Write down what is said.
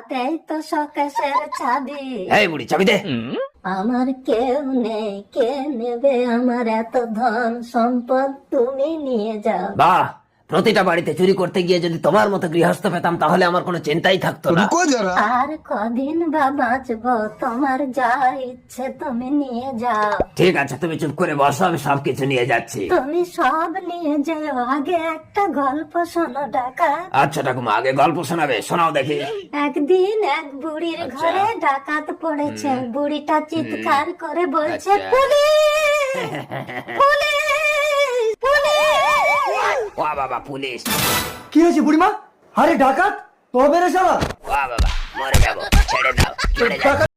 হাতেই তো শোকেশের চাবি। এই বুড়ি চাবি দে। আমার কেউ নেই, কে নেবে আমার এত ধন সম্পদ, তুমি নিয়ে যাও। বাহ, প্রতিটা বাড়িতে চুরি করতে গিয়ে যদি তোমার মতো গৃহস্থ পেতাম তাহলে আমার কোনো চিন্তাই থাকতো না। আর কদিন বা বাঁচবো, তোমার যা ইচ্ছে তুমি নিয়ে যাও। ঠিক আছে, তুমি চুপ করে বসো, আমি সবকিছু নিয়ে যাচ্ছি। তুমি সব নিয়ে যাও, আগে একটা গল্প শোনো ডাকাত। আচ্ছা ঠাকুমা, আগে গল্প শোনাবে, শোনাও দেখি। একদিন এক বুড়ির ঘরে ডাকাত পড়েছে। বুড়িটা চিৎকার করে বলছে, পুলিশ পুলিশ পুলিশ। ওয়া বাবা, পুলিশ! কি হয়েছে বুড়িমা? আরে ডাকাত, তবে রে শালা। ওয়া বাবা, মরে যাবো, ছেড়ে দাও, ছেড়ে দাও।